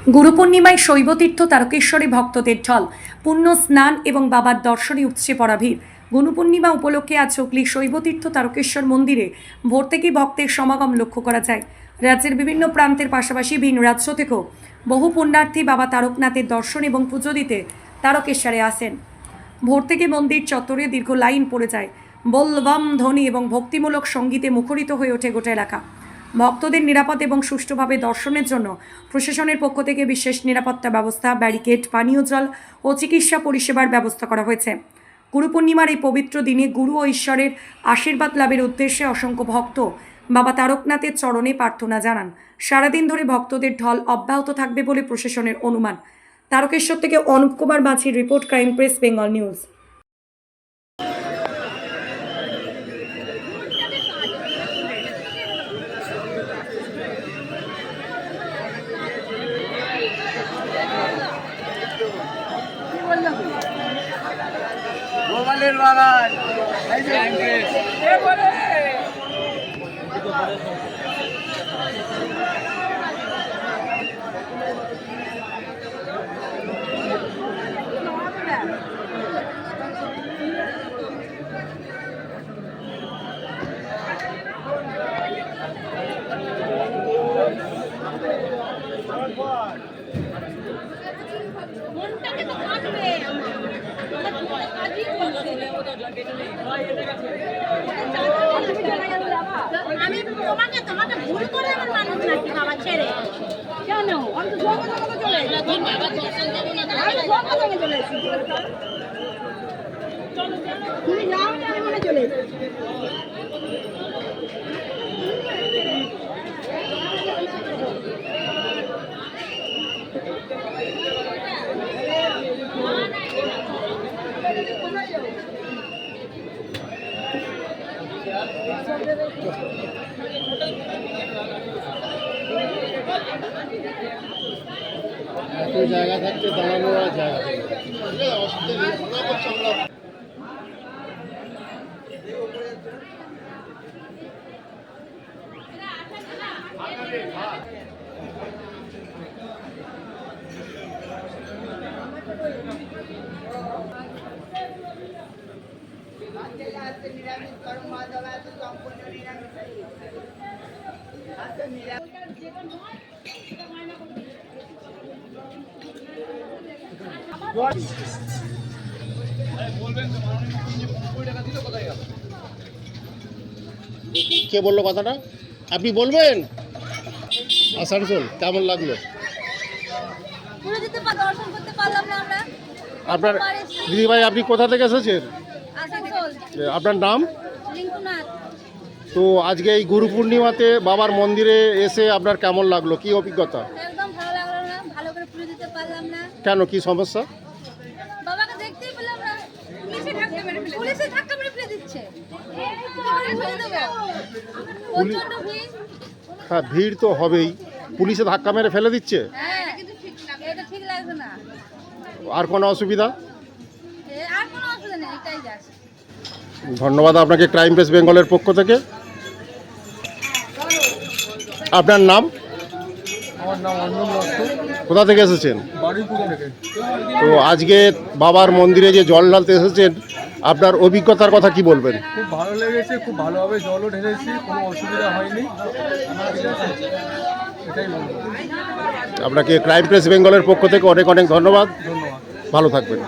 গুরু পূর্ণিমায় শৈবতীর্থ তারকেশ্বরে ভক্তদের ঢল, পুণ্য স্নান এবং বাবার দর্শনে উপচে পড়া ভিড়। গুরু পূর্ণিমা উপলক্ষে আজ হুগলির শৈবতীর্থ তারকেশ্বর মন্দিরে ভোর থেকেই ভক্তের সমাগম লক্ষ্য করা যায়। রাজ্যের বিভিন্ন প্রান্তের পাশাপাশি ভিন রাজ্য থেকেও বহু পুণ্যার্থী বাবা তারকনাথের দর্শন এবং পুজো দিতে তারকেশ্বরে আসেন। ভোর থেকে মন্দির চত্বরে দীর্ঘ লাইন পড়ে যায়। বলবাম ধ্বনি এবং ভক্তিমূলক সঙ্গীতে মুখরিত হয়ে ওঠে গোটা এলাকা। ভক্তদের নিরাপদ এবং সুষ্ঠুভাবে দর্শনের জন্য প্রশাসনের পক্ষ থেকে বিশেষ নিরাপত্তা ব্যবস্থা, ব্যারিকেড, পানীয় জল ও চিকিৎসা পরিষেবার ব্যবস্থা করা হয়েছে। গুরু পূর্ণিমার এই পবিত্র দিনে গুরু ও ঈশ্বরের আশীর্বাদ লাভের উদ্দেশ্যে অসংখ্য ভক্ত বাবা তারকনাথের চরণে প্রার্থনা জানান। সারাদিন ধরে ভক্তদের ঢল অব্যাহত থাকবে বলে প্রশাসনের অনুমান। তারকেশ্বর থেকে অনুপ কুমার মাঝির report, crime press Bengal news. গোপালের বাগান মনটাকে তো কাটবে আমি তোমাকে ভুল করে আমার মানুষ নাকি বাবা ছেড়ে কেন আমি তো চলে তুমি যাও না আমি মনে চলে এত জায়গা থাকতে দাঁড়ানো জায়গা নিরামিষ করম মাধব এত সম্পূর্ণ নিরামিষ কে বললো কথাটা? আপনি বলবেন? আসানসোল কেমন লাগলো? আপনার দিদিভাই, আপনি কোথা থেকে এসেছেন? আপনার নাম? তো আজকে এই গুরু পূর্ণিমাতে বাবার মন্দিরে এসে আপনার কেমন লাগলো? কি অভিজ্ঞতা? একদম ভালো লাগলো না, ভালো করে পুজো দিতে পারলাম না। কেন, কি সমস্যা? বাবাকে দেখতেই পেলাম না, পুলিশে ধাক্কা মেরে ফেলে দিচ্ছে। প্রচন্ড ভিড়। হ্যাঁ, ভিড় তো হবেই, পুলিশে ধাক্কা মেরে ফেলে দিচ্ছে। হ্যাঁ, এটা ঠিক লাগছে না। আর কোনো অসুবিধা? আর কোনো অসুবিধা নেই, এটাই যাচ্ছে। ধন্যবাদ আপনাকে ক্রাইম প্রেস বেঙ্গলের পক্ষ থেকে। আপনার নাম? আমার নাম অন্নম দত্ত, কোথা থেকে এসেছেন? বাড়িপুর থেকে। তো আজকে বাবার মন্দিরে যে জল ঢালতে এসেছেন, আপনার অভিজ্ঞতার কথা কি বলবেন? খুব ভালো লেগেছে, খুব ভালোভাবে জলও ঢেলেছি, কোনো অসুবিধা হয়নি। এটাই বলবো। আপনাকে ক্রাইম প্রেস বেঙ্গলের পক্ষ থেকে অনেক অনেক ধন্যবাদ। ধন্যবাদ। ভালো থাকবেন।